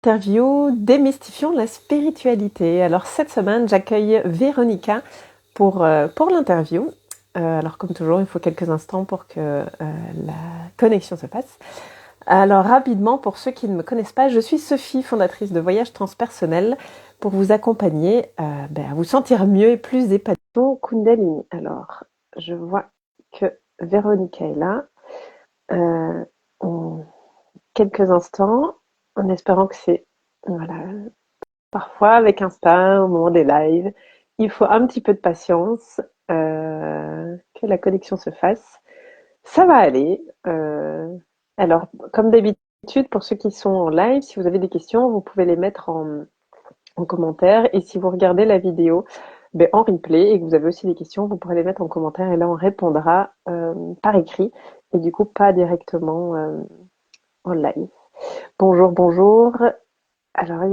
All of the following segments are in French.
interview Démystifions la spiritualité. Alors cette semaine, j'accueille Véronica pour l'interview. Alors comme toujours, il faut quelques instants pour que la connexion se fasse. Alors rapidement, pour ceux qui ne me connaissent pas, je suis Sophie, fondatrice de Voyage Transpersonnel, pour vous accompagner à vous sentir mieux et plus épanoui. Kundalini. Alors, je vois que Véronica est là. Quelques instants, en espérant que c'est... Voilà. Parfois, avec Insta, au moment des lives, il faut un petit peu de patience, que la connexion se fasse. Ça va aller. Alors, comme d'habitude, pour ceux qui sont en live, si vous avez des questions, vous pouvez les mettre en commentaire. Et si vous regardez la vidéo en replay et que vous avez aussi des questions, vous pourrez les mettre en commentaire et là, on répondra par écrit et du coup, pas directement en live. Bonjour, bonjour. Alors,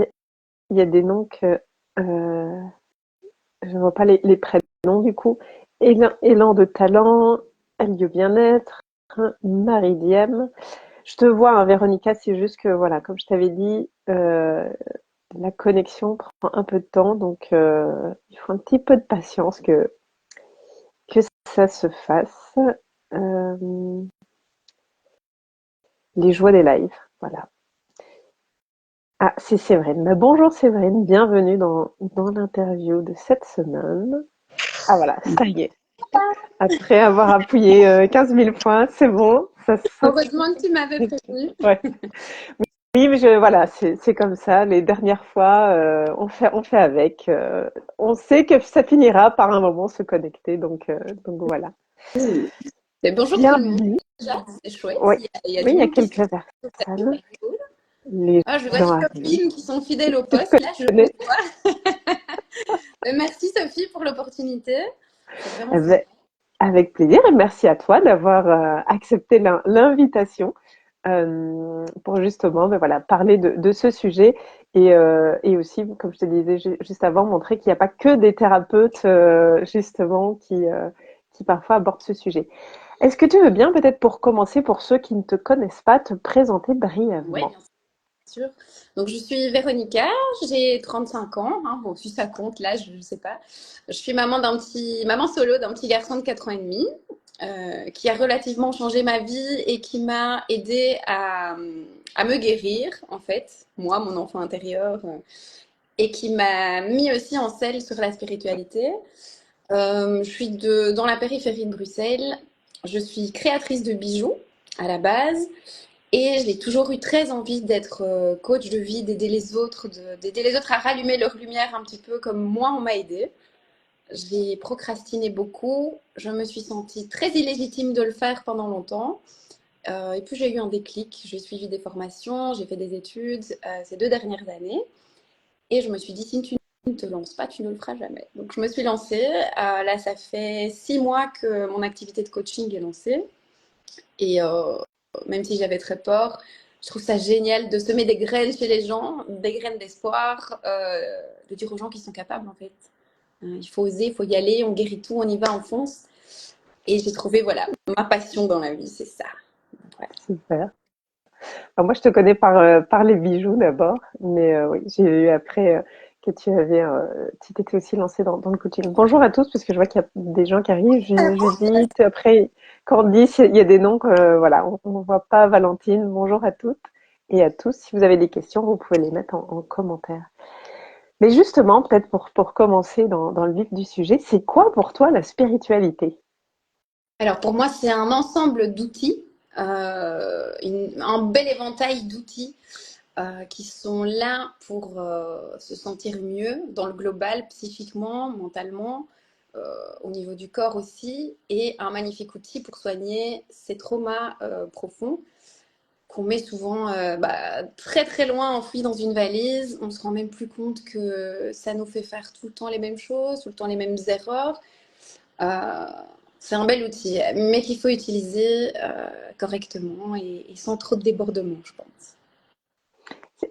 il y a des noms que je ne vois pas les prénoms du coup. Élan de talent, Lieu bien-être, Marie Diem. Je te vois, hein, Véronica, c'est juste que, voilà, comme je t'avais dit, la connexion prend un peu de temps, donc il faut un petit peu de patience que ça se fasse. Les joies des lives, voilà. Ah, c'est Séverine. Bonjour Séverine, bienvenue dans l'interview de cette semaine. Ah voilà, ça y est. Après avoir appuyé 15 000 fois, c'est bon. Heureusement que tu m'avais prévenu. Ouais. Oui, mais voilà, c'est comme ça. Les dernières fois, on fait avec. On sait que ça finira par un moment se connecter, donc voilà. Mais bonjour tout le monde. Bienvenue. Déjà, c'est chouette. Ouais. Il y a Oui, du il y a monde qui quelques se connecte, c'est personnes. hyper cool. Les Ah, je vois gens des arrivent. copines qui sont fidèles au Tu te poste. Là, je vous connais? vois. Mais merci Sophie pour l'opportunité. C'est vraiment sympa. Avec avec plaisir et merci à toi d'avoir accepté l'invitation. Pour justement voilà, parler de ce sujet et aussi, comme je te disais juste avant, montrer qu'il n'y a pas que des thérapeutes justement qui parfois abordent ce sujet. Est-ce que tu veux bien, peut-être pour commencer, pour ceux qui ne te connaissent pas, te présenter Oui, brièvement? bien sûr. Donc, je suis Véronica, j'ai 35 ans. Hein. Bon, si ça compte, là, je ne sais pas. Je suis maman solo d'un petit garçon de 4 ans et demi. Qui a relativement changé ma vie et qui m'a aidé à me guérir, en fait, moi, mon enfant intérieur, et qui m'a mis aussi en selle sur la spiritualité. Je suis dans la périphérie de Bruxelles. Je suis créatrice de bijoux à la base. Et j'ai toujours eu très envie d'être coach de vie, d'aider les autres à rallumer leur lumière un petit peu comme moi on m'a aidé. J'ai procrastiné beaucoup. Je me suis sentie très illégitime de le faire pendant longtemps. Et puis j'ai eu un déclic. J'ai suivi des formations, j'ai fait des études ces 2 dernières années. Et je me suis dit, si tu ne te lances pas, tu ne le feras jamais. Donc je me suis lancée. Là, ça fait 6 mois que mon activité de coaching est lancée. Et même si j'avais très peur, je trouve ça génial de semer des graines chez les gens, des graines d'espoir, de dire aux gens qu'ils sont capables en fait. Il faut oser, il faut y aller, on guérit tout, on y va, on fonce. Et j'ai trouvé, voilà, ma passion dans la vie, c'est ça. Ouais. Super. Alors moi, je te connais par les bijoux d'abord, mais oui, j'ai eu après que tu t'étais aussi lancée dans le coaching. Bonjour à tous, parce que je vois qu'il y a des gens qui arrivent. Judith, après Candice, il y a des noms que voilà, on ne voit pas. Valentine, bonjour à toutes et à tous. Si vous avez des questions, vous pouvez les mettre en commentaire. Mais justement, peut-être pour commencer dans le vif du sujet, c'est quoi pour toi la spiritualité? Alors pour moi, c'est un ensemble d'outils, un bel éventail d'outils qui sont là pour se sentir mieux dans le global, psychiquement, mentalement, au niveau du corps aussi, et un magnifique outil pour soigner ces traumas profonds qu'on met souvent très très loin enfouis dans une valise. On ne se rend même plus compte que ça nous fait faire tout le temps les mêmes choses, tout le temps les mêmes erreurs. Euh, c'est un bel outil, mais qu'il faut utiliser correctement et sans trop de débordement, je pense.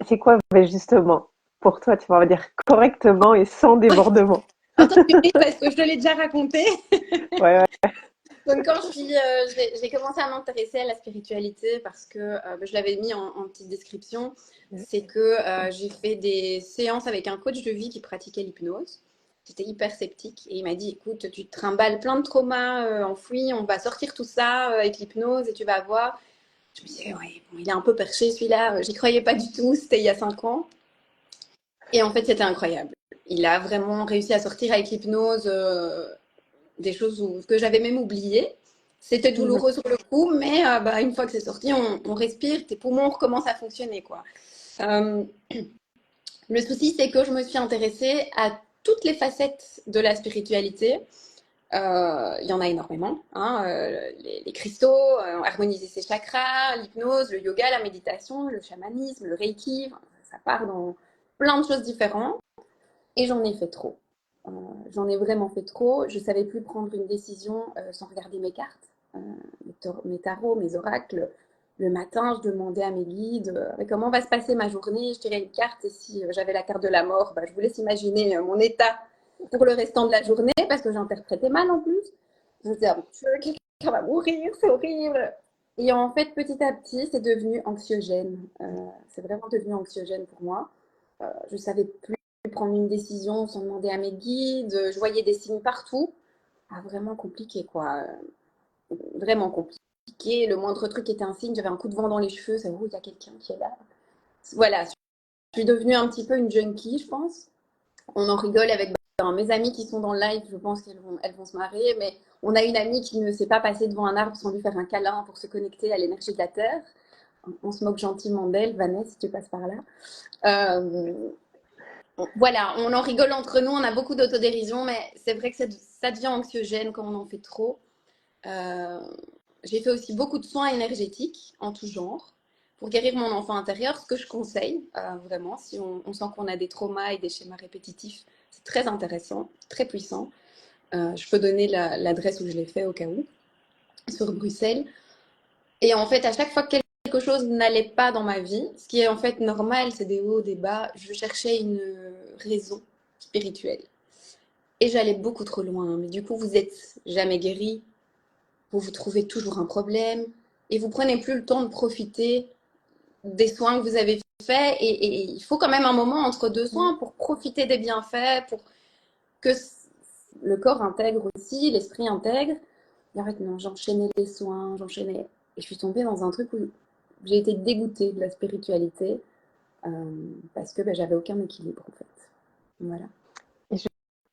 C'est quoi justement pour toi, tu vas dire correctement et sans débordement? Attends, tu ris parce que je te l'ai déjà raconté. Ouais, ouais. Donc, quand j'ai commencé à m'intéresser à la spiritualité parce que je l'avais mis en petite description, c'est que j'ai fait des séances avec un coach de vie qui pratiquait l'hypnose. J'étais hyper sceptique et il m'a dit, écoute, tu te trimbales plein de traumas enfouis, on va sortir tout ça avec l'hypnose et tu vas voir. Je me disais, ouais, bon, il est un peu perché celui-là, j'y croyais pas du tout, c'était il y a 5 ans. Et en fait, c'était incroyable. Il a vraiment réussi à sortir avec l'hypnose des choses que j'avais même oubliées. C'était Mhm. douloureux sur le coup, mais une fois que c'est sorti, on respire, tes poumons recommencent à fonctionner, quoi. Euh, le souci, c'est que je me suis intéressée à toutes les facettes de la spiritualité. Il y en a énormément, hein, les cristaux, harmoniser ses chakras, l'hypnose, le yoga, la méditation, le chamanisme, le reiki, ça part dans plein de choses différentes. Et j'en ai fait trop. Euh, J'en ai vraiment fait trop. Je ne savais plus prendre une décision sans regarder mes cartes, mes tarots, mes oracles. Le matin, je demandais à mes guides comment va se passer ma journée. Je tirais une carte et si j'avais la carte de la mort, je vous laisse imaginer mon état pour le restant de la journée parce que j'interprétais mal en plus. Je me disais, oh, quelqu'un va mourir, c'est horrible. Et en fait, petit à petit, c'est devenu anxiogène. C'est vraiment devenu anxiogène pour moi. Je savais plus prendre une décision sans demander à mes guides. Je voyais des signes partout. Ah, vraiment compliqué, quoi. Vraiment compliqué. Le moindre truc était un signe. J'avais un coup de vent dans les cheveux. Ça, oh, il y a quelqu'un qui est là. Voilà. Je suis devenue un petit peu une junkie, je pense. On en rigole avec mes amies qui sont dans le live. Je pense qu'elles vont se marrer. Mais on a une amie qui ne s'est pas passée devant un arbre sans lui faire un câlin pour se connecter à l'énergie de la Terre. On se moque gentiment d'elle. Vanessa, si tu passes par là. Euh, Voilà, on en rigole entre nous, on a beaucoup d'autodérision, mais c'est vrai que ça devient anxiogène quand on en fait trop. Euh, j'ai fait aussi beaucoup de soins énergétiques en tout genre pour guérir mon enfant intérieur, ce que je conseille vraiment si on sent qu'on a des traumas et des schémas répétitifs. C'est très intéressant, très puissant. Je peux donner l'adresse où je l'ai fait au cas où, sur Bruxelles. Et en fait, à chaque fois que quelque chose n'allait pas dans ma vie, ce qui est en fait normal, c'est des hauts, des bas, je cherchais une raison spirituelle. Et j'allais beaucoup trop loin. Mais du coup, vous êtes jamais guéri, vous vous trouvez toujours un problème, et vous prenez plus le temps de profiter des soins que vous avez faits. Et il faut quand même un moment entre deux soins pour profiter des bienfaits, pour que le corps intègre aussi, l'esprit intègre. Et en fait, non, j'enchaînais les soins, j'enchaînais. Et je suis tombée dans un truc où j'ai été dégoûtée de la spiritualité euh, parce que j'avais aucun équilibre en fait. Voilà. Et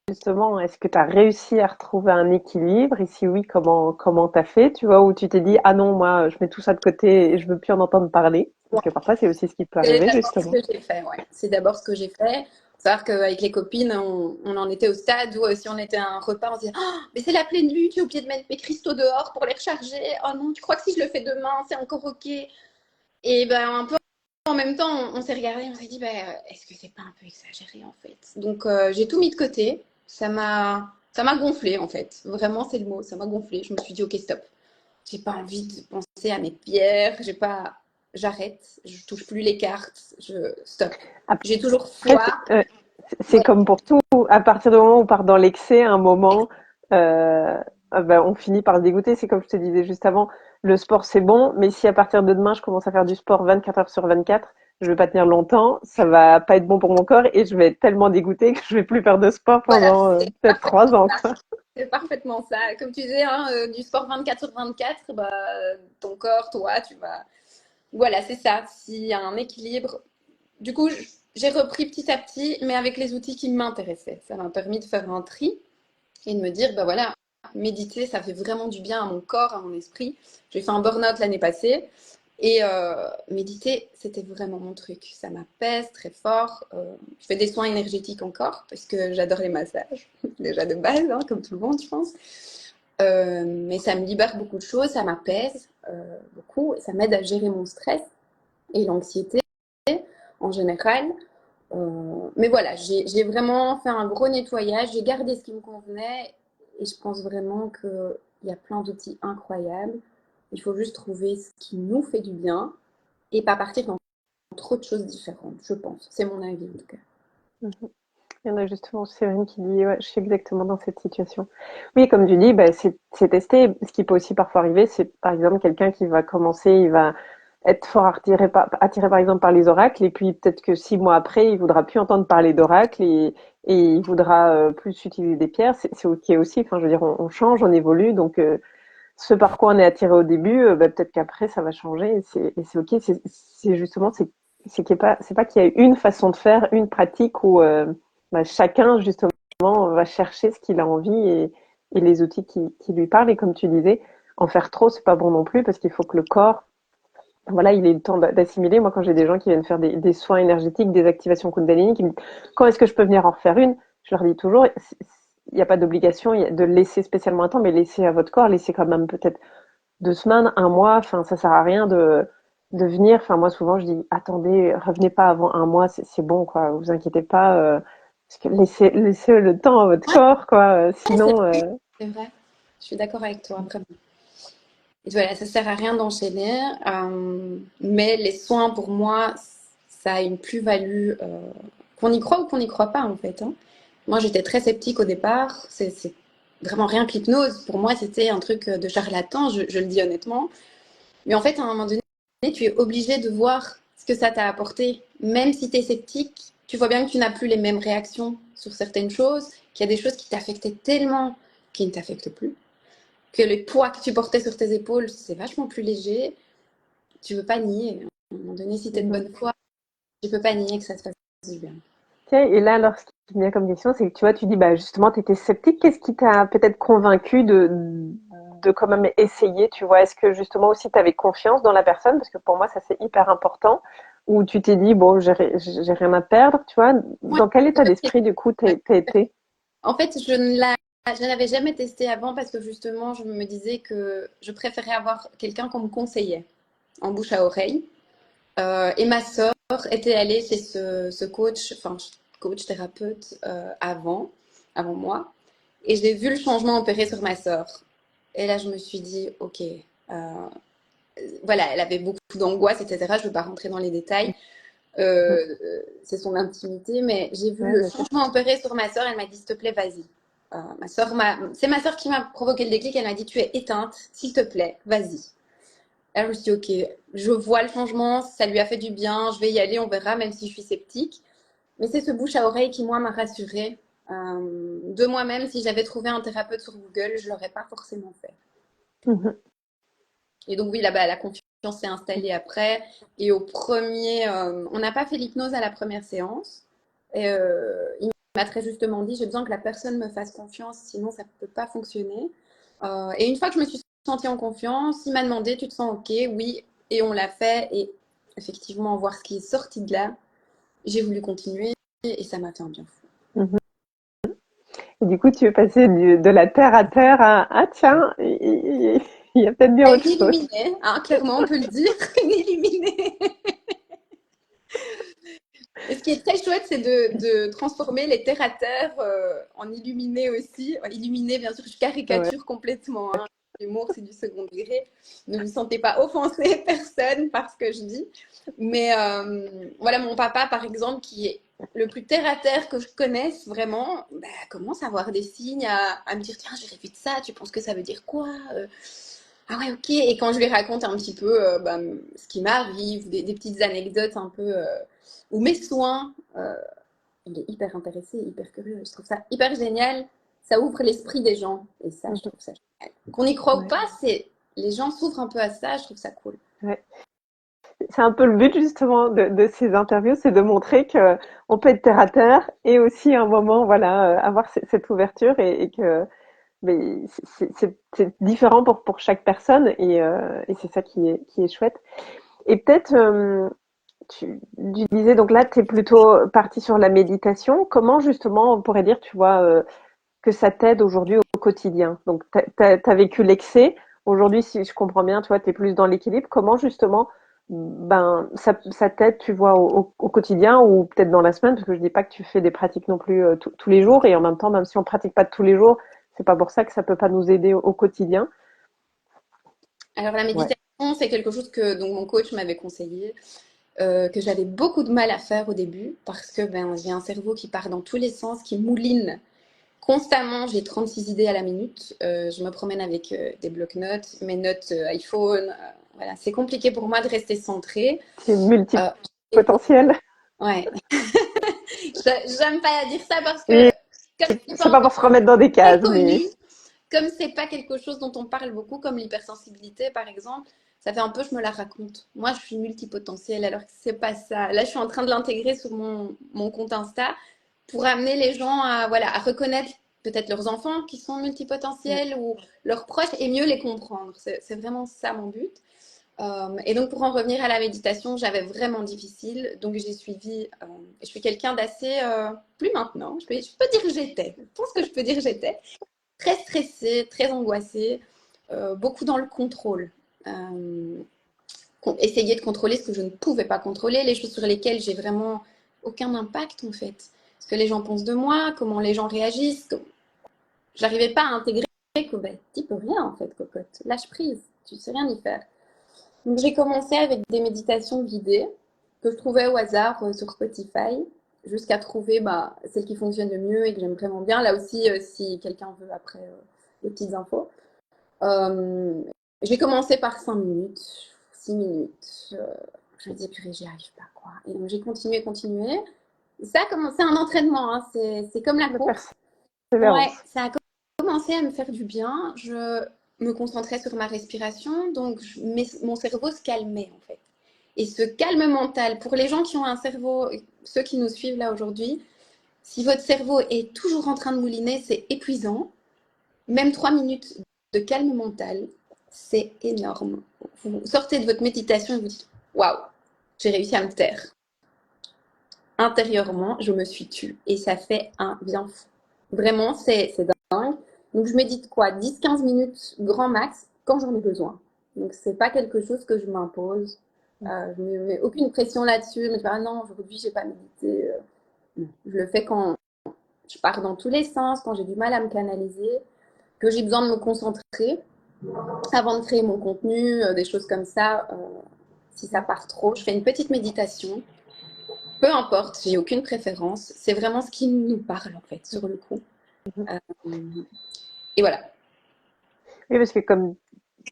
justement, est-ce que tu as réussi à retrouver un équilibre? Et si oui, comment t'as fait? Tu vois, où tu t'es dit, ah non, moi, je mets tout ça de côté et je veux plus en entendre parler. Parce que parfois, c'est aussi ce qui peut C'est arriver, d'abord ce justement. que j'ai fait, ouais. C'est d'abord ce que j'ai fait. Faut savoir qu'avec les copines, on en était au stade où si on était à un repas, on se disait oh, mais c'est la pleine lune, j'ai oublié de mettre mes cristaux dehors pour les recharger. Oh non, tu crois que si je le fais demain, c'est encore ok? Et un peu en même temps, on s'est regardé, on s'est dit est-ce que c'est pas un peu exagéré en fait? Donc j'ai tout mis de côté. Ça m'a gonflé en fait. Vraiment, c'est le mot. Ça m'a gonflé. Je me suis dit ok, stop. J'ai pas envie de penser à mes pierres. J'ai pas. J'arrête. Je touche plus les cartes. Je stop. J'ai toujours Après, foi. c'est Ouais. comme pour tout. À partir du moment où on part dans l'excès, à un moment, euh, on finit par se dégoûter. C'est comme je te disais juste avant, le sport c'est bon, mais si à partir de demain je commence à faire du sport 24 heures sur 24, je vais pas tenir longtemps, ça va pas être bon pour mon corps et je vais être tellement dégoûtée que je vais plus faire de sport Voilà. pendant C'est peut-être parfaitement 3 ans, ça. quoi. C'est parfaitement ça. Comme tu disais, hein, du sport 24 sur 24, ton corps, toi, tu vas. Voilà, c'est ça. S'il y a un équilibre. Du coup, j'ai repris petit à petit, mais avec les outils qui m'intéressaient. Ça m'a permis de faire un tri et de me dire, voilà, méditer, ça fait vraiment du bien à mon corps, à mon esprit. J'ai fait un burn-out l'année passée et méditer, c'était vraiment mon truc. Ça m'apaise très fort. Je fais des soins énergétiques encore parce que j'adore les massages, déjà de base, hein, comme tout le monde, je pense. Mais ça me libère beaucoup de choses, ça m'apaise beaucoup, et ça m'aide à gérer mon stress et l'anxiété en général. Mais voilà, j'ai vraiment fait un gros nettoyage, j'ai gardé ce qui me convenait et je pense vraiment qu'il y a plein d'outils incroyables. Il faut juste trouver ce qui nous fait du bien et pas partir dans trop de choses différentes, je pense. C'est mon avis en tout cas. Il y en a justement, Séverine qui dit, ouais, je suis exactement dans cette situation. Oui, comme tu dis, bah, c'est testé. Ce qui peut aussi parfois arriver, c'est par exemple quelqu'un qui va commencer, il va être fort attiré par exemple par les oracles, et puis peut-être que 6 mois après, il voudra plus entendre parler d'oracles et il voudra plus utiliser des pierres. C'est ok aussi. Enfin, je veux dire, on change, on évolue, donc ce par quoi on est attiré au début, bah, peut-être qu'après ça va changer et c'est ok. C'est justement c'est pas qu'il y a une façon de faire, une pratique où bah, chacun justement va chercher ce qu'il a envie et les outils qui lui parlent. Et comme tu disais, en faire trop, c'est pas bon non plus parce qu'il faut que le corps, voilà, il ait le temps d'assimiler. Moi, quand j'ai des gens qui viennent faire des soins énergétiques, des activations Kundalini, qui me disent quand est-ce que je peux venir en refaire une, je leur dis toujours, il n'y a pas d'obligation de laisser spécialement un temps, mais laisser à votre corps, laisser quand même peut-être 2 semaines, un mois. Enfin, ça sert à rien de venir. Enfin, moi, souvent, je dis, attendez, revenez pas avant un mois, c'est bon, quoi. Vous inquiétez pas, parce que laissez le temps à votre Ouais, corps, quoi. c'est Sinon, c'est vrai. Je suis d'accord avec toi, vraiment. Et voilà, ça sert à rien d'enchaîner. Mais les soins, pour moi, ça a une plus-value, qu'on y croit ou qu'on n'y croit pas, en fait, hein. Moi, j'étais très sceptique au départ. C'est vraiment rien que l'hypnose. Pour moi, c'était un truc de charlatan, je le dis honnêtement. Mais en fait, à un moment donné, tu es obligé de voir ce que ça t'a apporté. Même si tu es sceptique, tu vois bien que tu n'as plus les mêmes réactions sur certaines choses, qu'il y a des choses qui t'affectaient tellement qui ne t'affectent plus, que le poids que tu portais sur tes épaules, c'est vachement plus léger. Tu ne peux pas nier. À un moment donné, si tu es de mhm. bonne foi, tu ne peux pas nier que ça se passe du bien. Tiens, et là, alors, ce qui me vient comme question, c'est que tu vois, tu dis, bah, justement, tu étais sceptique. Qu'est-ce qui t'a peut-être convaincu de quand même essayer, tu vois? Est-ce que justement aussi tu avais confiance dans la personne? Parce que pour moi, ça c'est hyper important. Ou tu t'es dit, bon, j'ai rien à perdre, tu vois? Ouais, Dans quel état ok. d'esprit, du coup, t'as été? En fait, je n'avais jamais testé avant parce que justement, je me disais que je préférais avoir quelqu'un qu'on me conseillait en bouche à oreille. Et ma sœur était allée chez ce coach, enfin coach thérapeute avant moi. Et j'ai vu le changement opérer sur ma sœur. Et là, je me suis dit, ok, voilà, elle avait beaucoup d'angoisse, etc. Je ne veux pas rentrer dans les détails. C'est son intimité, mais j'ai vu Ouais, le bien sûr. changement opérer sur ma sœur. Elle m'a dit, s'il te plaît, vas-y. C'est ma sœur qui m'a provoqué le déclic. Elle m'a dit, tu es éteinte, s'il te plaît, vas-y. Là, je me suis dit, ok, je vois le changement, ça lui a fait du bien, je vais y aller, on verra, même si je suis sceptique. Mais c'est ce bouche à oreille qui, moi, m'a rassurée. De moi-même, si j'avais trouvé un thérapeute sur Google, je ne l'aurais pas forcément fait. Mhm. Et donc, oui, là-bas, la confiance s'est installée après. Et on n'a pas fait l'hypnose à la première séance. Et il m'a très justement dit, j'ai besoin que la personne me fasse confiance, sinon ça ne peut pas fonctionner. Et une fois que je me suis sentie en confiance, il m'a demandé, tu te sens OK? Oui. Et on l'a fait. Et effectivement, voir ce qui est sorti de là, j'ai voulu continuer et ça m'a fait un bien fou. Mhm. Et du coup, tu es passé de la terre à terre à, ah tiens, il y a peut-être bien À autre une chose. illuminée, hein, clairement, on peut le dire, une illuminée. Et ce qui est très chouette, c'est de transformer les terre à terre en illuminés aussi. Illuminés, bien sûr, je Ouais. caricature complètement, hein. L'humour, c'est du second degré. Ne vous sentez pas offensé, personne, par ce que je dis. Mais voilà, mon papa, par exemple, qui est le plus terre à terre que je connaisse, vraiment, bah, commence à avoir des signes, à me dire, tiens, j'ai rêvé de ça, tu penses que ça veut dire quoi? Ah ouais, ok. Et quand je lui raconte un petit peu bah, ce qui m'arrive, des petites anecdotes un peu, ou mes soins, il est hyper intéressé, hyper curieux. Je trouve ça hyper génial. Ça ouvre l'esprit des gens. Et ça, je Mhm. trouve ça génial. Qu'on y croit ou Ouais. pas, c'est les gens s'ouvrent un peu à ça. Je trouve ça cool. Ouais. C'est un peu le but justement de ces interviews, c'est de montrer que on peut être terre à terre et aussi à un moment, voilà, avoir cette ouverture et que mais c'est différent pour chaque personne et c'est ça qui est chouette. Et peut-être, tu disais, donc là, tu es plutôt parti sur la méditation. Comment justement on pourrait dire, tu vois, que ça t'aide aujourd'hui au quotidien? Donc, tu as vécu l'excès. Aujourd'hui, si je comprends bien, tu vois, tu es plus dans l'équilibre. Comment justement, ben, ça t'aide, tu vois, au quotidien ou peut-être dans la semaine? Parce que je dis pas que tu fais des pratiques non plus tous les jours. Et en même temps, même si on pratique pas tous les jours, c'est pas pour ça que ça peut pas nous aider au quotidien. Alors la Ouais. méditation, c'est quelque chose que donc mon coach m'avait conseillé. que j'avais beaucoup de mal à faire au début parce que ben, j'ai un cerveau qui part dans tous les sens, qui mouline constamment. J'ai 36 idées à la minute. Je me promène avec des blocs-notes, mes notes iPhone. Voilà, c'est compliqué pour moi de rester centrée. Tu es Euh, et- multipotentiel. ouais, j'aime pas dire ça parce que Oui, comme c'est c'est pas pas pour se remettre dans des très cases, mais connu, comme c'est pas quelque chose dont on parle beaucoup, comme l'hypersensibilité par exemple, ça fait un peu je me la raconte. Moi, je suis multipotentielle alors que c'est pas ça. Là, je suis en train de l'intégrer sur mon compte Insta pour amener les gens à, voilà, à reconnaître peut-être leurs enfants qui sont multipotentiels ou leurs proches et mieux les comprendre. C'est vraiment ça mon but. Et donc, pour en revenir à la méditation, j'avais vraiment difficile. Donc, j'ai suivi. Je suis quelqu'un d'assez. Plus maintenant. Je peux dire que j'étais. Je pense que je peux dire que j'étais très stressée, très angoissée, beaucoup dans le contrôle. Essayer de contrôler ce que je ne pouvais pas contrôler, les choses sur lesquelles j'ai vraiment aucun impact en fait. Ce que les gens pensent de moi, comment les gens réagissent. J'arrivais pas à intégrer que ben, tu peux rien en fait, cocotte. Lâche prise, tu sais rien y faire. Donc j'ai commencé avec des méditations guidées que je trouvais au hasard sur Spotify, jusqu'à trouver bah, celle qui fonctionne le mieux et que j'aime vraiment bien. Là aussi, si quelqu'un veut après des petites infos. Euh, j'ai commencé par 5 minutes, 6 minutes. Je me disais, purée, j'y arrive pas, quoi. Et donc, j'ai continué, continué. Ça a commencé un entraînement, hein. C'est comme la de course. Ouais, persévérance. ça a commencé à me faire du bien. Je me concentrais sur ma respiration, donc mon cerveau se calmait, en fait. Et ce calme mental, pour les gens qui ont un cerveau, ceux qui nous suivent là aujourd'hui, si votre cerveau est toujours en train de mouliner, c'est épuisant. Même 3 minutes de calme mental, c'est énorme. Vous sortez de votre méditation et vous dites waouh, j'ai réussi à me taire. Intérieurement, je me suis tue et ça fait un bien fou. Vraiment, c'est dingue. Donc, je médite quoi 10-15 minutes grand max quand j'en ai besoin. Donc, c'est pas quelque chose que je m'impose. Je ne mets aucune pression là-dessus. Je me dis ah non, aujourd'hui, j'ai pas médité. Je le fais quand je pars dans tous les sens, quand j'ai du mal à me canaliser, que j'ai besoin de me concentrer avant de créer mon contenu, des choses comme ça. Si ça part trop, je fais une petite méditation. Peu importe, j'ai aucune préférence. C'est vraiment ce qui nous parle en fait sur le coup. Euh, et voilà. Oui, parce que comme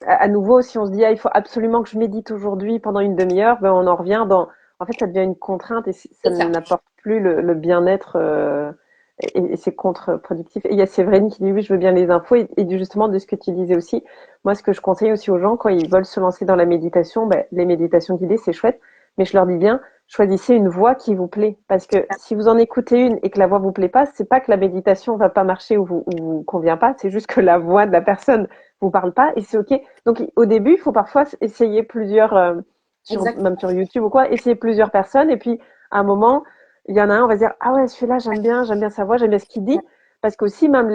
à nouveau, si on se dit ah, il faut absolument que je médite aujourd'hui pendant une demi-heure, ben on en revient dans. En fait, ça devient une contrainte et ça C'est ça. n'apporte plus le bien-être et c'est contre-productif. Et il y a Séverine qui dit oui, je veux bien les infos et justement de ce que tu disais aussi. Moi, ce que je conseille aussi aux gens quand ils veulent se lancer dans la méditation, ben, les méditations guidées, c'est chouette, mais je leur dis bien, choisissez une voix qui vous plaît. Parce que si vous en écoutez une et que la voix vous plaît pas, c'est pas que la méditation va pas marcher ou vous convient pas, c'est juste que la voix de la personne vous parle pas et c'est ok. Donc au début, il faut parfois essayer plusieurs, même Exactement. sur YouTube ou quoi, essayer plusieurs personnes et puis à un moment, il y en a un, on va dire ah ouais celui-là j'aime bien sa voix, j'aime bien ce qu'il dit, parce qu'aussi même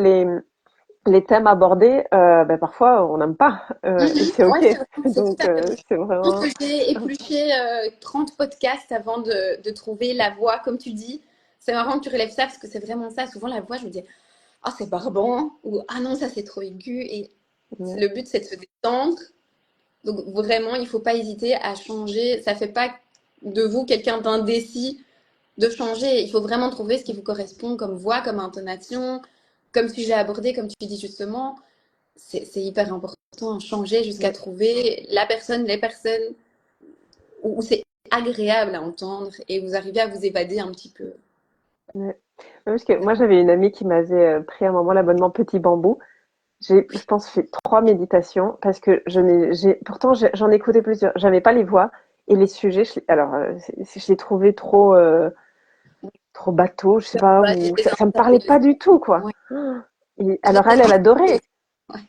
les thèmes abordés, ben parfois on n'aime pas et c'est Ouais, ok. c'est tout Donc à fait vrai. c'est Je pense vraiment que j'ai épluché 30 podcasts avant de trouver la voix, comme tu dis. C'est marrant que tu relèves ça parce que c'est vraiment ça. Souvent, la voix, je me dis, ah, c'est barbant ou ah non, ça c'est trop aigu. Et ouais. le but, c'est de se détendre. Donc vraiment, il ne faut pas hésiter à changer. Ça ne fait pas de vous quelqu'un d'indécis de changer. Il faut vraiment trouver ce qui vous correspond comme voix, comme intonation, comme sujet abordé, comme tu dis justement. C'est hyper important, changer jusqu'à trouver la personne, les personnes où c'est agréable à entendre et vous arrivez à vous évader un petit peu. Ouais. Ouais, parce que moi j'avais une amie qui m'avait pris à un moment l'abonnement Petit Bambou. J'ai, je pense, fait 3 méditations parce que pourtant j'en écoutais plusieurs. J'avais pas les voix et les sujets. Je les trouvais trop bateau, je sais pas, Ouais, ou les ça me parlait pas du tout, quoi. ouais. Et Très alors elle adorait. ouais.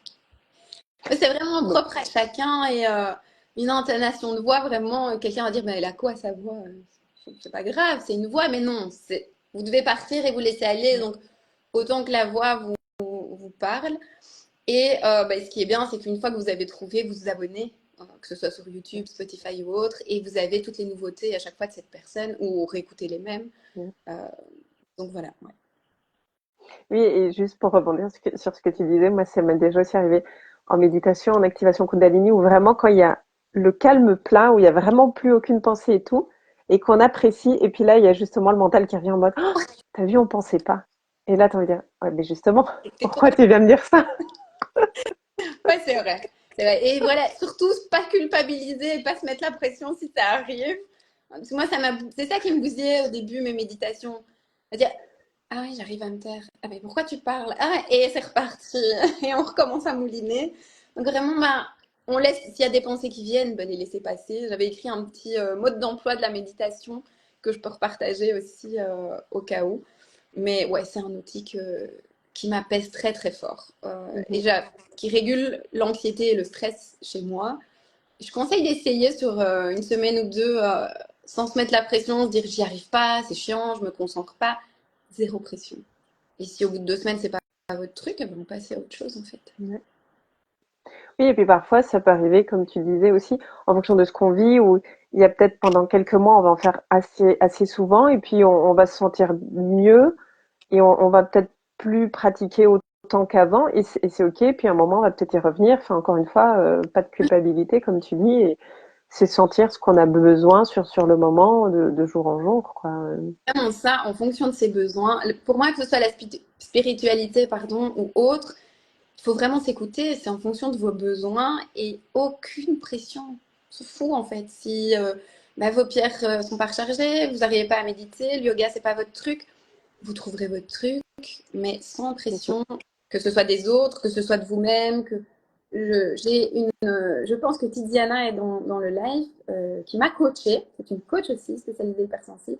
C'est vraiment Mais, propre à chacun et une intonation de voix, vraiment, quelqu'un va dire, mais elle a quoi sa voix? C'est pas grave, c'est une voix, mais non, vous devez partir et vous laisser aller, donc autant que la voix vous parle. Et bah, ce qui est bien, c'est qu'une fois que vous avez trouvé, vous vous abonnez, que ce soit sur YouTube, Spotify ou autre, et vous avez toutes les nouveautés à chaque fois de cette personne, ou réécoutez les mêmes. Euh, donc voilà. Ouais. oui, et juste pour rebondir sur ce que tu disais, moi ça m'est déjà aussi arrivé en méditation, en activation Kundalini, où vraiment quand il y a le calme plat, où il y a vraiment plus aucune pensée et tout, et qu'on apprécie. Et puis là, il y a justement le mental qui revient en mode, oh, t'as vu, on pensait pas. Et là, tu vas dire, ouais, mais justement, C'est pourquoi tu viens me dire ça? Ouais, c'est vrai. C'est vrai. Et voilà, surtout, pas culpabiliser et pas se mettre la pression si ça arrive. Parce que moi, c'est ça qui me bousillait au début, mes méditations. C'est-à-dire, ah oui, j'arrive à me taire. Ah mais pourquoi tu parles? Ah, et c'est reparti. Et on recommence à mouliner. Donc vraiment, bah, on laisse, s'il y a des pensées qui viennent, ben, les laisser passer. J'avais écrit un petit mode d'emploi de la méditation que je peux repartager aussi au cas où. Mais ouais, c'est un outil qui m'apaise très très fort. Mhm. Qui régule l'anxiété et le stress chez moi. Je conseille d'essayer sur une semaine ou deux sans se mettre la pression, se dire j'y arrive pas, c'est chiant, je me concentre pas. Zéro pression. Et si au bout de 2 semaines c'est pas votre truc, eh ben, on passe à autre chose en fait. Ouais. Oui, et puis parfois, ça peut arriver, comme tu disais aussi, en fonction de ce qu'on vit, où il y a peut-être pendant quelques mois, on va en faire assez souvent, et puis on va se sentir mieux, et on va peut-être plus pratiquer autant qu'avant, et c'est OK. Puis à un moment, on va peut-être y revenir. Enfin, encore une fois, pas de culpabilité, comme tu dis, et c'est sentir ce qu'on a besoin sur le moment, de jour en jour, quoi. Vraiment ça, en fonction de ses besoins. Pour moi, que ce soit la spiritualité, pardon, ou autre, il faut vraiment s'écouter. C'est en fonction de vos besoins et aucune pression. C'est fou en fait. Si bah, vos pierres sont pas rechargées, vous n'arrivez pas à méditer, le yoga c'est pas votre truc, vous trouverez votre truc, mais sans Mhm. pression, que ce soit des autres, que ce soit de vous-même. Je pense que Tiziana est dans le live, qui m'a coachée. C'est une coach aussi spécialisée hypersensible,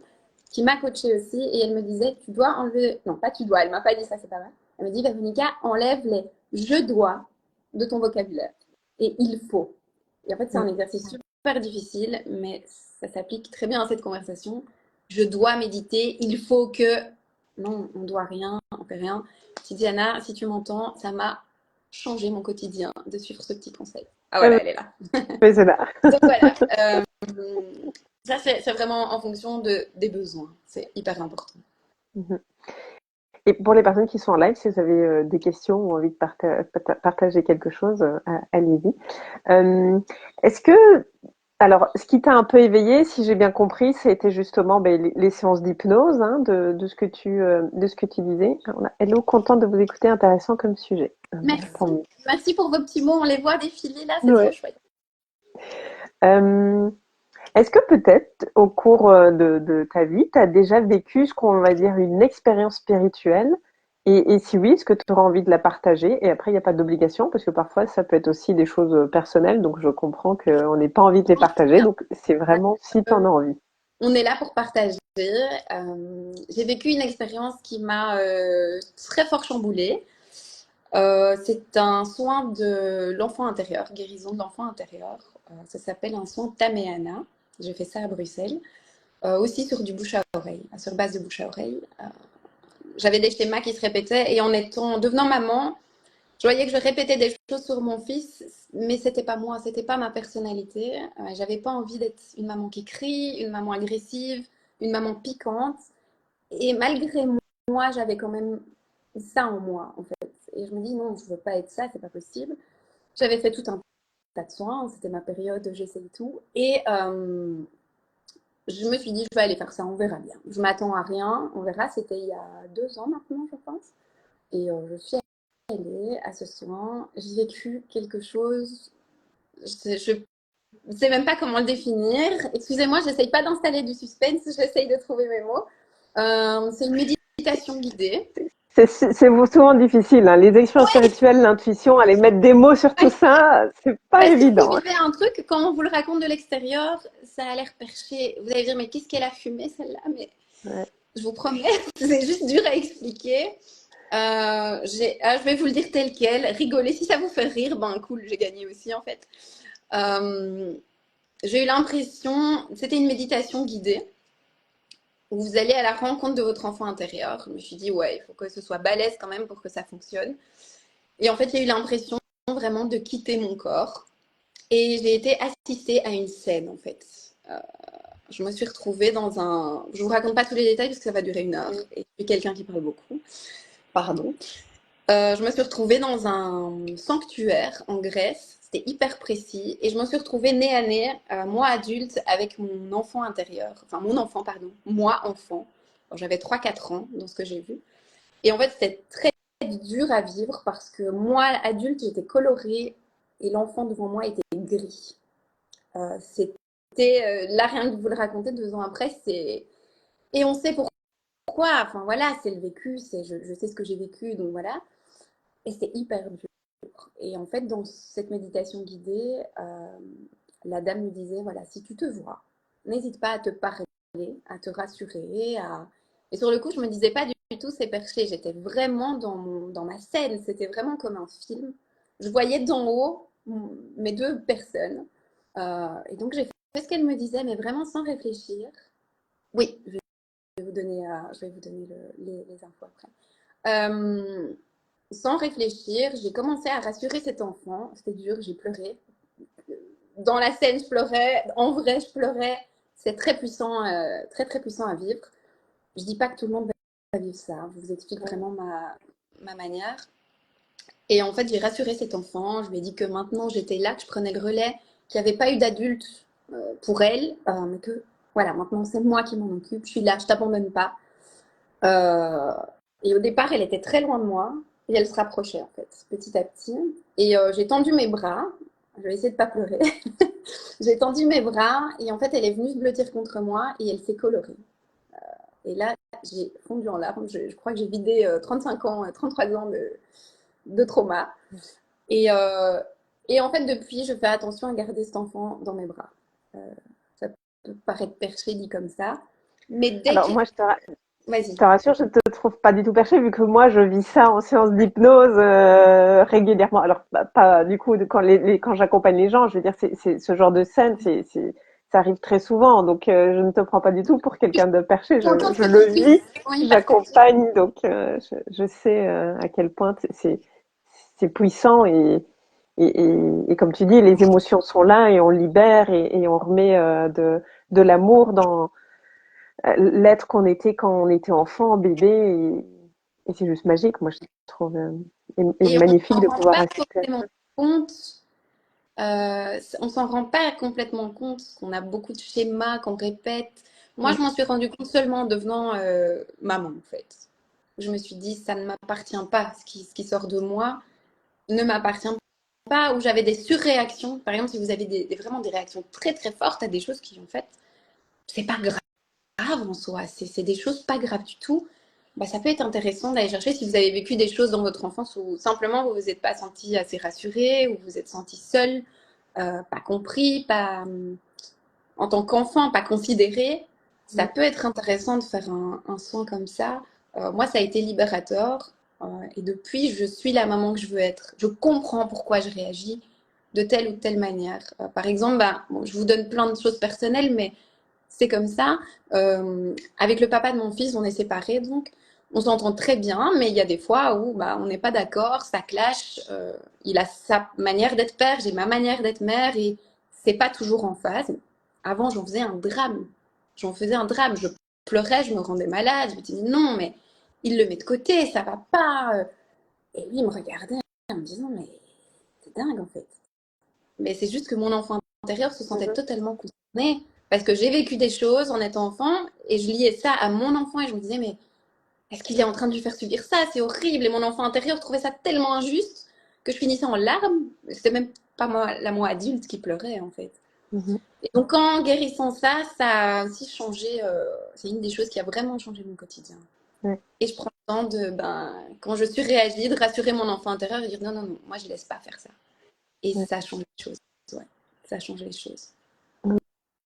qui m'a coachée aussi et elle me disait tu dois enlever, non pas tu dois, elle m'a pas dit ça, c'est pas vrai. Elle me dit Véronica, enlève les je dois de ton vocabulaire et il faut. Et en fait c'est un exercice super difficile, mais ça s'applique très bien à cette conversation. Je dois méditer, il faut que non, on doit rien, on fait rien. Tiziana, si tu m'entends, ça m'a changé mon quotidien de suivre ce petit conseil. Ah Ouais, voilà, elle est là. mais c'est là. Donc voilà, ça c'est vraiment en fonction des besoins. C'est hyper important. Mhm. Et pour les personnes qui sont en live, si vous avez des questions ou envie de partager quelque chose, allez-y. Euh, est-ce que, alors, ce qui t'a un peu éveillé, si j'ai bien compris, c'était justement ben, les séances d'hypnose, hein, de ce que tu disais. Hello, contente de vous écouter, intéressant comme sujet. Tant Merci. mieux. Merci pour vos petits mots. On les voit défiler là, c'est trop Ouais. chouette. Euh, Est-ce que peut-être au cours de ta vie, tu as déjà vécu ce qu'on va dire une expérience spirituelle? Et si oui, est-ce que tu auras envie de la partager? Et après, il n'y a pas d'obligation, parce que parfois, ça peut être aussi des choses personnelles, donc je comprends qu'on n'ait pas envie de les partager. Donc, c'est vraiment si tu en as envie. On est là pour partager. J'ai vécu une expérience qui m'a très fort chamboulée. C'est un soin de l'enfant intérieur, guérison de l'enfant intérieur. Ça s'appelle un soin Tameana. J'ai fait ça à Bruxelles. Aussi sur du bouche à oreille, sur base de bouche à oreille. J'avais des schémas qui se répétaient et en devenant maman, je voyais que je répétais des choses sur mon fils, mais c'était pas moi, c'était pas ma personnalité. J'avais pas envie d'être une maman qui crie, une maman agressive, une maman piquante. Et malgré moi, j'avais quand même ça en moi, en fait. Et je me dis non, je veux pas être ça, c'est pas possible. J'avais fait tout un tas de soins, c'était ma période, j'essayais tout. Et je me suis dit, je vais aller faire ça, on verra bien. Je m'attends à rien, on verra. C'était il y a 2 ans maintenant, je pense. Et je suis allée à ce soin. J'ai vécu quelque chose. Je sais même pas comment le définir. Excusez-moi, j'essaye pas d'installer du suspense, j'essaye de trouver mes mots. C'est une méditation guidée. C'est souvent difficile, hein. Les expériences spirituelles, l'intuition, aller mettre des mots sur tout Ouais, ça, c'est pas parce que vous évident. vivez un truc, quand on vous le raconte de l'extérieur, ça a l'air perché. Vous allez dire, mais qu'est-ce qu'elle a fumé celle-là? Mais Ouais. je vous promets, c'est juste dur à expliquer. Je vais vous le dire tel quel. Rigolez, si ça vous fait rire, ben cool, j'ai gagné aussi en fait. Euh, j'ai eu l'impression, c'était une méditation guidée où vous allez à la rencontre de votre enfant intérieur. Je me suis dit, ouais, il faut que ce soit balèze quand même pour que ça fonctionne. Et en fait, j'ai eu l'impression vraiment de quitter mon corps. Et j'ai été assistée à une scène en fait. Euh, je me suis retrouvée dans un. Je vous raconte pas tous les détails parce que ça va durer 1 heure. Et je suis quelqu'un qui parle beaucoup. Pardon. Je me suis retrouvée dans un sanctuaire en Grèce. c'était hyper précis. Et je me suis retrouvée nez à nez, moi adulte, avec mon enfant intérieur. Enfin, mon enfant, pardon. Moi, enfant. Alors, j'avais 3 4 ans dans ce que j'ai vu. Et en fait, c'était très dur à vivre parce que moi, adulte, j'étais colorée et l'enfant devant moi était gris. C'était là, rien que de vous le raconter 2 ans après, c'est. Et on sait pourquoi. Enfin, voilà, c'est le vécu. Je sais ce que j'ai vécu, donc voilà. Et c'est hyper dur. Et en fait, dans cette méditation guidée, la dame me disait, voilà, si tu te vois, n'hésite pas à te parler, à te rassurer. Et sur le coup, je me disais pas du tout c'est perché. J'étais vraiment dans ma scène. C'était vraiment comme un film. Je voyais d'en haut mes 2 personnes. Et donc, j'ai fait ce qu'elle me disait, mais vraiment sans réfléchir. Oui, je vais vous donner les infos après. Sans réfléchir, j'ai commencé à rassurer cet enfant. C'était dur, j'ai pleuré. Dans la scène, je pleurais. En vrai, je pleurais. C'est très puissant, très très puissant à vivre. Je dis pas que tout le monde va vivre ça. Je vous explique vraiment ma manière. Et en fait, j'ai rassuré cet enfant. Je lui ai dit que maintenant j'étais là, que je prenais le relais, qu'il n'y avait pas eu d'adulte pour elle, mais que voilà, maintenant c'est moi qui m'en occupe. Je suis là, je t'abandonne pas. Euh, et au départ, elle était très loin de moi et elle se rapprochait en fait, petit à petit. Et j'ai tendu mes bras. Je vais essayer de pas pleurer. J'ai tendu mes bras et en fait, elle est venue se blottir contre moi et elle s'est colorée. Et là, j'ai fondu en larmes. Je crois que j'ai vidé 35 ans, 33 ans de trauma. Et, euh, et en fait, depuis, je fais attention à garder cet enfant dans mes bras. Euh, Ça peut paraître perché dit comme ça. Mais dès Alors qu'il... moi, je Vas-y. te rassure, je ne te trouve pas du tout perché vu que moi, je vis ça en séance d'hypnose régulièrement. Alors, pas du coup, quand j'accompagne les gens, je veux dire, c'est ce genre de scène, ça arrive très souvent. Donc, je ne te prends pas du tout pour quelqu'un de perché. J'entends ce Je que le tu dis. vis, Oui, parce que j'accompagne, donc je sais à quel point c'est puissant et comme tu dis, les émotions sont là et on libère et on remet de l'amour dans l'être qu'on était quand on était enfant, bébé, et c'est juste magique. Moi, je trouve et et on magnifique s'en de rend pouvoir pas assister à forcément ça. compte. On s'en rend pas complètement compte qu'on a beaucoup de schémas qu'on répète. Moi, Mm. je m'en suis rendu compte seulement en devenant maman, en fait. Je me suis dit, ça ne m'appartient pas. Ce qui sort de moi ne m'appartient pas. Où j'avais des surréactions. Par exemple, si vous avez vraiment des réactions très très fortes à des choses qui, en fait, c'est pas grave en soi. C'est des choses pas graves du tout. Bah, ça peut être intéressant d'aller chercher si vous avez vécu des choses dans votre enfance où simplement vous vous êtes pas senti assez rassuré, ou vous vous êtes senti seul, pas compris, pas en tant qu'enfant, pas considéré. Ça Mm. peut être intéressant de faire un soin comme ça. Moi, ça a été libérateur. Et depuis, je suis la maman que je veux être. Je comprends pourquoi je réagis de telle ou telle manière. Par exemple, bah, bon, je vous donne plein de choses personnelles, mais c'est comme ça. Avec le papa de mon fils, on est séparés, donc on s'entend très bien, mais il y a des fois où bah, on n'est pas d'accord, ça clash. Il a sa manière d'être père, j'ai ma manière d'être mère, et c'est pas toujours en phase. Avant, j'en faisais un drame. J'en faisais un drame. Je pleurais, je me rendais malade. Je me disais non, mais il le met de côté, ça va pas. Et lui, il me regardait en me disant mais c'est dingue en fait. Mais c'est juste que mon enfant intérieur se sentait Mhm. totalement concerné parce que j'ai vécu des choses en étant enfant et je liais ça à mon enfant et je me disais, mais est-ce qu'il est en train de lui faire subir ça? C'est horrible. Et mon enfant intérieur trouvait ça tellement injuste que je finissais en larmes. C'était même pas moi, la moi adulte qui pleurait en fait. Mhm. Et donc en guérissant ça, ça a aussi changé. C'est une des choses qui a vraiment changé mon quotidien. Ouais. Et je prends le temps de, ben, quand je suis réagi, de rassurer mon enfant intérieur et de dire non, non, non, moi je laisse pas faire ça. Et Ouais. ça a changé les choses. Ouais, ça a changé les choses.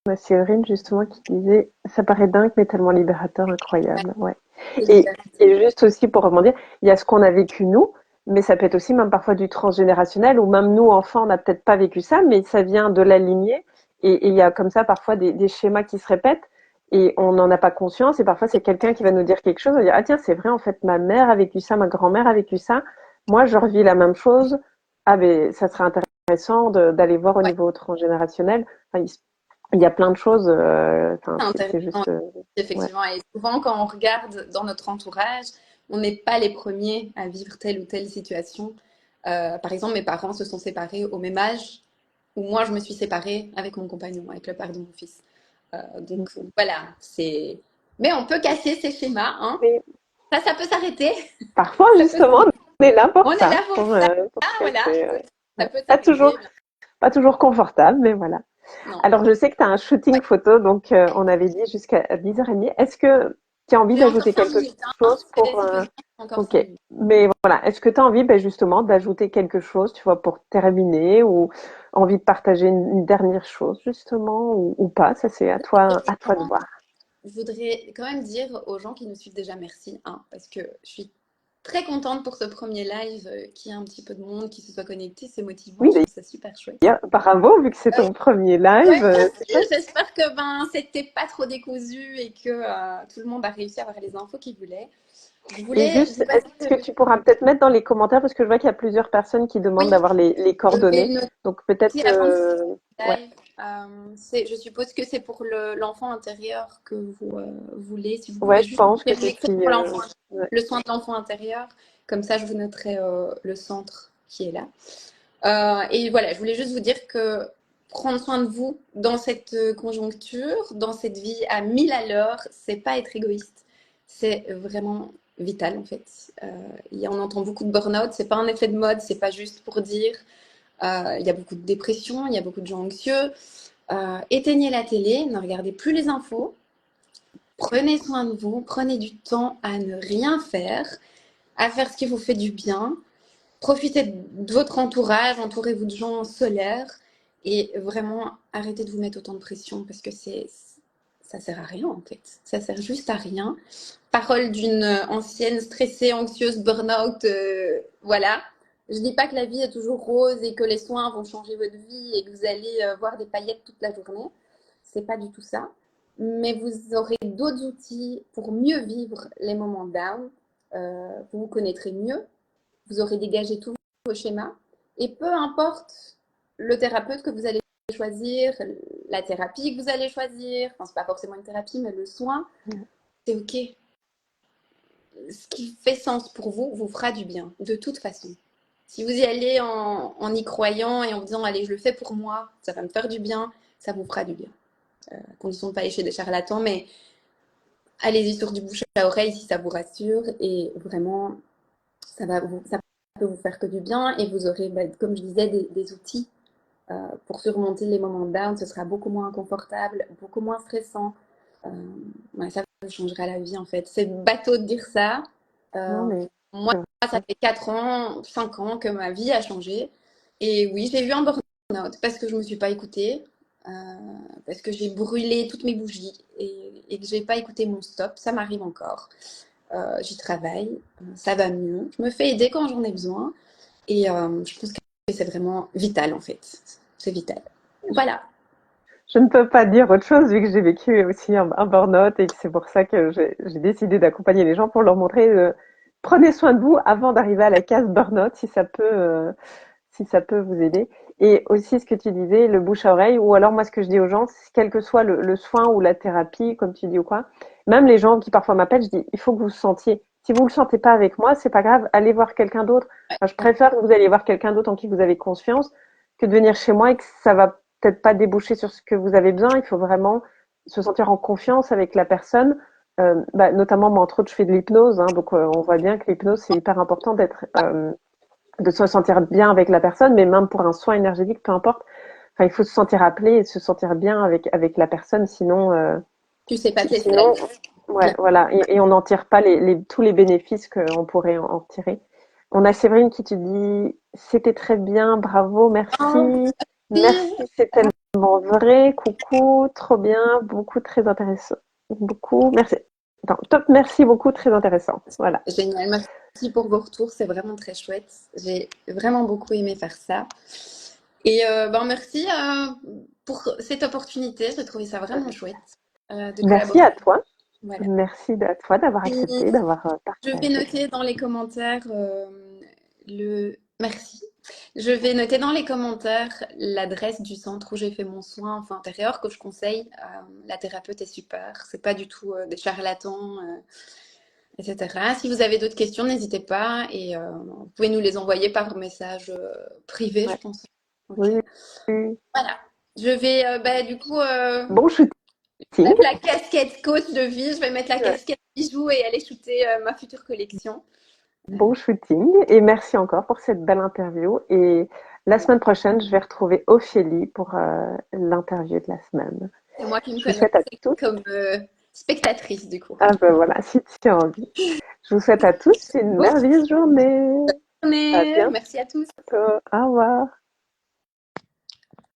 Bah, c'est Aurine justement qui disait, ça paraît dingue mais tellement libérateur, incroyable. Ouais. C'est Et, libérateur. et juste aussi pour rebondir, il y a ce qu'on a vécu nous, mais ça peut être aussi même parfois du transgénérationnel, ou même nous enfants, on n'a peut-être pas vécu ça, mais ça vient de la lignée. Et il y a comme ça parfois des schémas qui se répètent et on n'en a pas conscience. Et parfois c'est quelqu'un qui va nous dire quelque chose, on va dire ah tiens c'est vrai en fait ma mère a vécu ça, ma grand-mère a vécu ça, moi je revis la même chose. Ah ben ça serait intéressant d'aller voir au Ouais, niveau transgénérationnel. Enfin, il y a plein de choses. Enfin c'est c'est intéressant, juste ouais. effectivement. Et souvent, quand on regarde dans notre entourage, on n'est pas les premiers à vivre telle ou telle situation. Par exemple, mes parents se sont séparés au même âge où moi je me suis séparée avec mon compagnon, avec le père de mon fils. Donc voilà, c'est. Mais on peut casser ces schémas, hein. Mais Ça peut s'arrêter. parfois, Ça peut justement, on est là pour On est ça, là pour pour ça, voilà. casser. Ça Ouais. peut s'arrêter. Pas toujours confortable, mais voilà. Non. Alors, je sais que tu as un shooting Ouais. photo, donc on avait dit jusqu'à 10h30. Est-ce que tu as envie J'ai encore d'ajouter 5 quelque minutes, hein. chose pour... C'est possible, encore Ok, 5 minutes. mais voilà, est-ce que tu as envie justement d'ajouter quelque chose, tu vois, pour terminer ou envie de partager une dernière chose justement ou pas? Ça, c'est à toi de voir. Je voudrais quand même dire aux gens qui nous suivent déjà merci, hein, parce que je suis très contente pour ce premier live, qu'il y ait un petit peu de monde qui se soit connecté. C'est motivant, Oui, je trouve ça super chouette. bravo, vu que c'est ton premier Ouais, live, c'est merci. chouette. J'espère que c'était pas trop décousu et que tout le monde a réussi à avoir les infos qu'il voulait. Je Et voulais juste, vous passer est-ce que tu pourras peut-être mettre dans les commentaires, parce que je vois qu'il y a plusieurs personnes qui demandent oui, d'avoir les je vais coordonnées. le Donc peut-être, noter avant de ouais, live. Je suppose que c'est pour l'enfant intérieur que vous voulez. Si vous ouais, pouvez je juste pense que c'est ce l'écrire qui, pour l'enfant, ouais. le soin de l'enfant intérieur. Comme ça, je vous noterai le centre qui est là. Et voilà, je voulais juste vous dire que prendre soin de vous dans cette conjoncture, dans cette vie à 1000 à l'heure, c'est pas être égoïste. C'est vraiment vital en fait. On entend beaucoup de burn-out, c'est pas un effet de mode, c'est pas juste pour dire. Il y a beaucoup de dépression, il y a beaucoup de gens anxieux. Éteignez la télé, ne regardez plus les infos. Prenez soin de vous, prenez du temps à ne rien faire, à faire ce qui vous fait du bien. Profitez de votre entourage, entourez-vous de gens solaires et vraiment arrêtez de vous mettre autant de pression parce que ça sert à rien en fait. Ça sert juste à rien. Parole d'une ancienne stressée, anxieuse, burn-out, voilà. Je dis pas que la vie est toujours rose et que les soins vont changer votre vie et que vous allez voir des paillettes toute la journée. C'est pas du tout ça. Mais vous aurez d'autres outils pour mieux vivre les moments down. Vous vous connaîtrez mieux, vous aurez dégagé tous vos schémas. Et peu importe le thérapeute que vous allez choisir, la thérapie que vous allez choisir, enfin, c'est pas forcément une thérapie, mais le soin, c'est OK. Ce qui fait sens pour vous vous fera du bien, de toute façon. Si vous y allez en y croyant et en vous disant, allez, je le fais pour moi, ça va me faire du bien, ça vous fera du bien. À condition de ne pas aller chez des charlatans, mais allez-y sur du bouche à oreille si ça vous rassure et vraiment, ça peut vous faire que du bien et vous aurez, comme je disais, des outils pour surmonter les moments de down. Ce sera beaucoup moins inconfortable, beaucoup moins stressant. Euh, ouais, ça vous changera la vie en fait. C'est bateau de dire ça. Non, Euh, mais Moi, ça fait 4 ans, 5 ans que ma vie a changé. Et oui, j'ai eu un burn-out parce que je ne me suis pas écoutée, euh, parce que j'ai brûlé toutes mes bougies et que je n'ai pas écouté mon stop. Ça m'arrive encore. J'y travaille, ça va mieux. Je me fais aider quand j'en ai besoin. Et je pense que c'est vraiment vital en fait. C'est vital. Voilà. je ne peux pas dire autre chose vu que j'ai vécu aussi un burn-out et que c'est pour ça que j'ai décidé d'accompagner les gens pour leur montrer prenez soin de vous avant d'arriver à la case burn-out si ça peut vous aider. Et aussi ce que tu disais, le bouche à oreille, ou alors moi ce que je dis aux gens, quel que soit le soin ou la thérapie, comme tu dis ou quoi, même les gens qui parfois m'appellent, je dis, il faut que vous sentiez. Si vous le sentez pas avec moi, c'est pas grave, allez voir quelqu'un d'autre. Ouais. Enfin, je préfère que vous alliez voir quelqu'un d'autre en qui vous avez confiance que de venir chez moi et que ça va peut-être pas déboucher sur ce que vous avez besoin. Il faut vraiment se sentir en confiance avec la personne. Notamment, moi, entre autres, je fais de l'hypnose, hein, donc on voit bien que l'hypnose, c'est hyper important de se sentir bien avec la personne, mais même pour un soin énergétique, peu importe. Enfin, il faut se sentir appelé et se sentir bien avec la personne, sinon, Tu sais pas, t'es seule. sinon, ouais, voilà, et on n'en tire pas tous les bénéfices qu'on pourrait en tirer. On a Séverine qui te dit, c'était très bien, bravo, Oh, merci, oui. merci, c'est tellement vrai, coucou, trop bien, beaucoup très intéressant, beaucoup, merci. Attends, top, merci beaucoup, très intéressant. Voilà. Génial. Merci pour vos retours. C'est vraiment très chouette. J'ai vraiment beaucoup aimé faire ça. Et merci pour cette opportunité. J'ai trouvé ça vraiment chouette de Merci collaborer. à toi. Voilà. Merci à toi d'avoir Et accepté, d'avoir je vais partagé. noter dans les commentaires le merci. Je vais noter dans les commentaires l'adresse du centre où j'ai fait mon soin enfin intérieur que je conseille. La thérapeute est super. C'est pas du tout des charlatans. etc. Si vous avez d'autres questions, n'hésitez pas et vous pouvez nous les envoyer par message privé, je Ouais. pense. Ok. Oui, oui. Voilà. Je vais du coup Bon shooting. mettre la casquette coach de vie, je vais mettre la Ouais. casquette bijoux et aller shooter ma future collection. Bon shooting. Et merci encore pour cette belle interview. Et la semaine prochaine, je vais retrouver Ophélie pour l'interview de la semaine. C'est moi qui me Je vous souhaite à connecte tous. comme spectatrice du coup. Ah ben voilà, si tu as envie. Je vous souhaite à tous une Bonne merveilleuse journée. À journée, bientôt. merci à tous. Au revoir.